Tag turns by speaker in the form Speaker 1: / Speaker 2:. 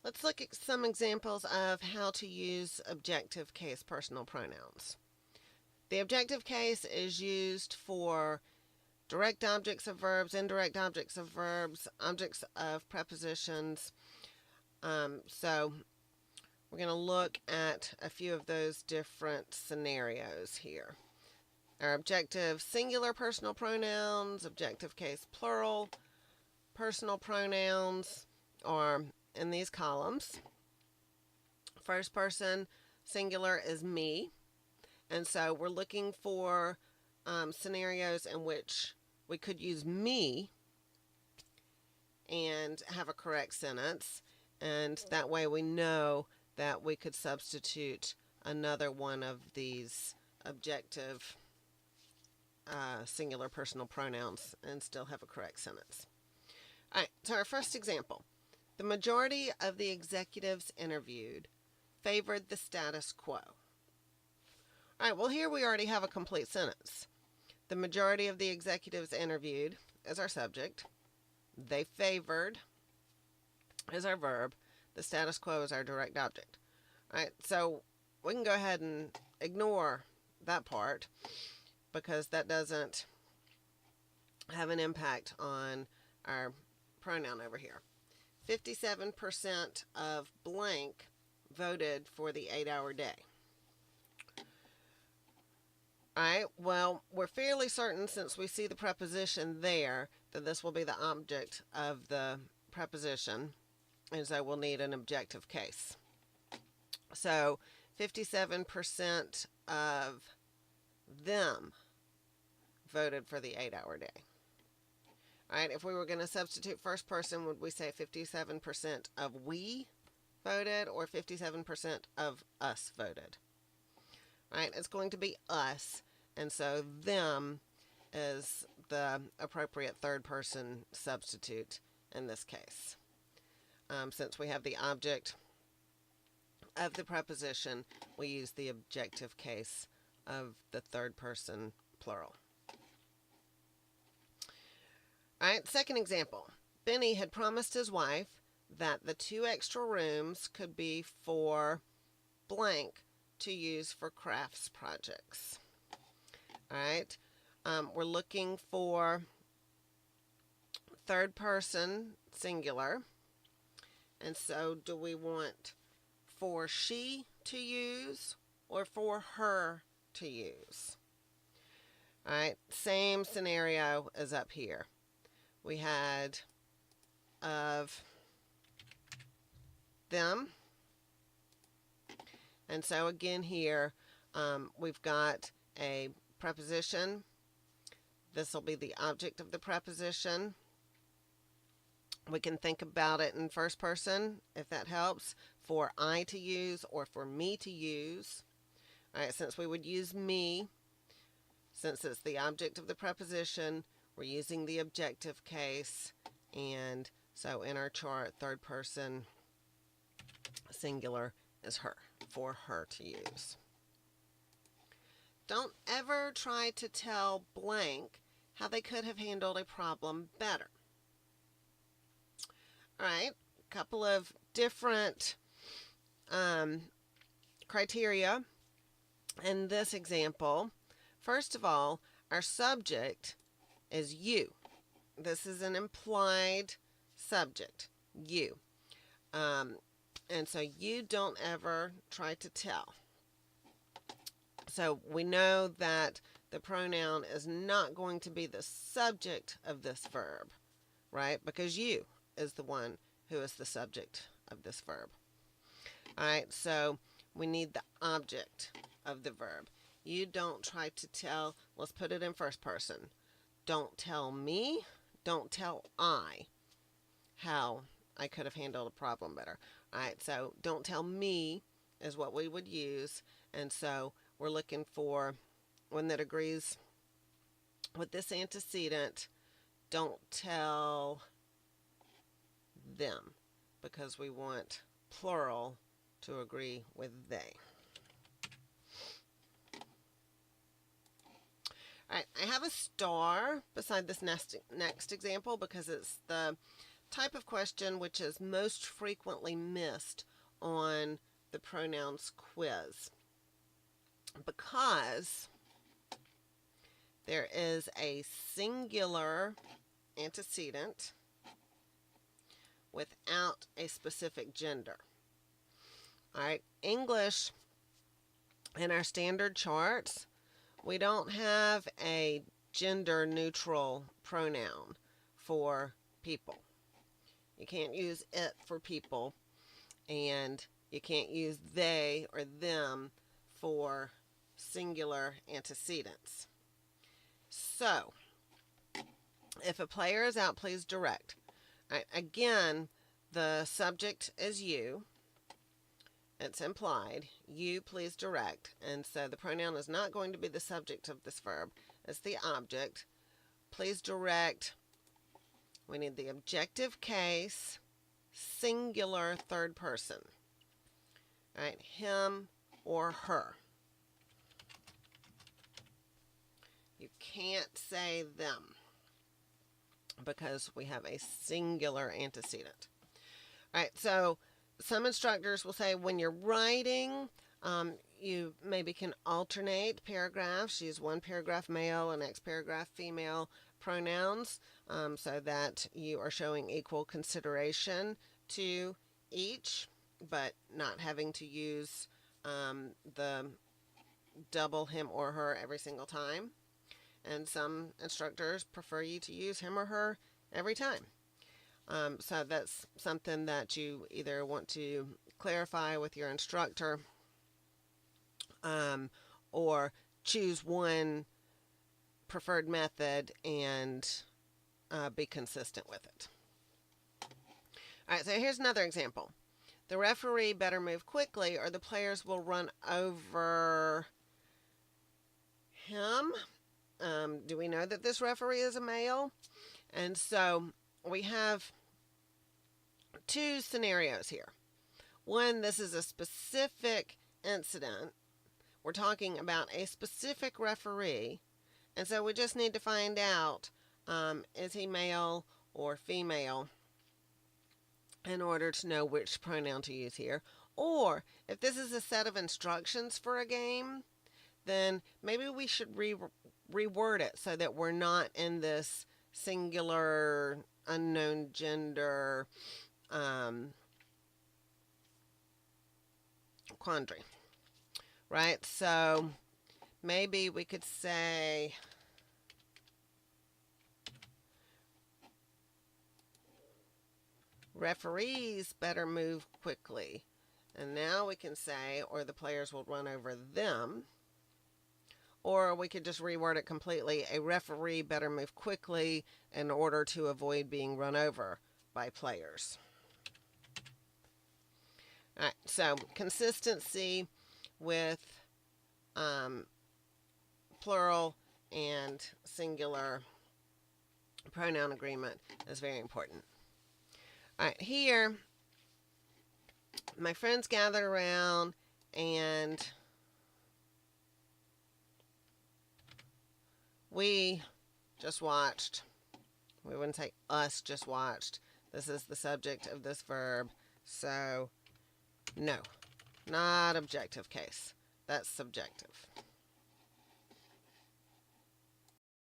Speaker 1: Let's look at some examples of how to use objective case personal pronouns. The objective case is used for direct objects of verbs, indirect objects of verbs, objects of prepositions. So we're going to look at a few of those different scenarios here. Our objective singular personal pronouns, objective case plural personal pronouns are in these columns. First person singular is me, and so we're looking for scenarios in which we could use me and have a correct sentence, and that way we know that we could substitute another one of these objective singular personal pronouns and still have a correct sentence. All right, so our first example. The majority of the executives interviewed favored the status quo. All right, well, here we already have a complete sentence. The majority of the executives interviewed is our subject. They favored is our verb. The status quo is our direct object. All right, so we can go ahead and ignore that part because that doesn't have an impact on our pronoun over here. 57% of blank voted for the 8-hour day. All right, well, we're fairly certain since we see the preposition there that this will be the object of the preposition, and so we'll need an objective case. So 57% of them voted for the 8-hour day. All right, if we were going to substitute first person, would we say 57% of we voted or 57% of us voted? All right, it's going to be us, and so them is the appropriate third person substitute in this case. Since we have the object of the preposition, we use the objective case of the third person plural. All right, second example. Benny had promised his wife that the 2 extra rooms could be for blank to use for crafts projects. All right, we're looking for third person singular. And so do we want for she to use or for her to use? All right, same scenario as up here. We had of them. And so again here, we've got a preposition. This will be the object of the preposition. We can think about it in first person, if that helps, for I to use or for me to use. All right, since we would use me, since it's the object of the preposition, we're using the objective case, and so in our chart, third person singular is her, for her to use. Don't ever try to tell blank how they could have handled a problem better. All right, a couple of different criteria in this example. First of all, our subject is you. This is an implied subject, you. And so you don't ever try to tell. So we know that the pronoun is not going to be the subject of this verb, right? Because you is the one who is the subject of this verb. All right, so we need the object of the verb. You don't try to tell, let's put it in first person. Don't tell me, don't tell I how I could have handled a problem better. All right, so don't tell me is what we would use, and so we're looking for one that agrees with this antecedent. Don't tell them, because we want plural to agree with they. All right, I have a star beside this next example because it's the type of question which is most frequently missed on the pronouns quiz because there is a singular antecedent without a specific gender. All right, English, in our standard charts, we don't have a gender neutral pronoun for people. You can't use it for people, and you can't use they or them for singular antecedents. So, if a player is out, please direct. Right, again, the subject is you. It's implied. You, please direct. And so the pronoun is not going to be the subject of this verb. It's the object. Please direct. We need the objective case, singular third person. All right, him or her. You can't say them because we have a singular antecedent. All right, so some instructors will say when you're writing, you maybe can alternate paragraphs. Use one paragraph male and next paragraph female pronouns so that you are showing equal consideration to each, but not having to use the double him or her every single time. And some instructors prefer you to use him or her every time. So that's something that you either want to clarify with your instructor or choose one preferred method and be consistent with it. All right, so here's another example. The referee better move quickly or the players will run over him. Do we know that this referee is a male? And so we have two scenarios here. One, this is a specific incident. We're talking about a specific referee. And so we just need to find out, is he male or female in order to know which pronoun to use here. Or if this is a set of instructions for a game, then maybe we should reword it so that we're not in this singular unknown gender quandary, right? So maybe we could say referees better move quickly. And now we can say, or the players will run over them. Or we could just reword it completely. A referee better move quickly in order to avoid being run over by players. All right, so consistency with plural and singular pronoun agreement is very important. All right, here, my friends gathered around and we just watched. We wouldn't say us just watched. This is the subject of this verb. So, no, not objective case. That's subjective.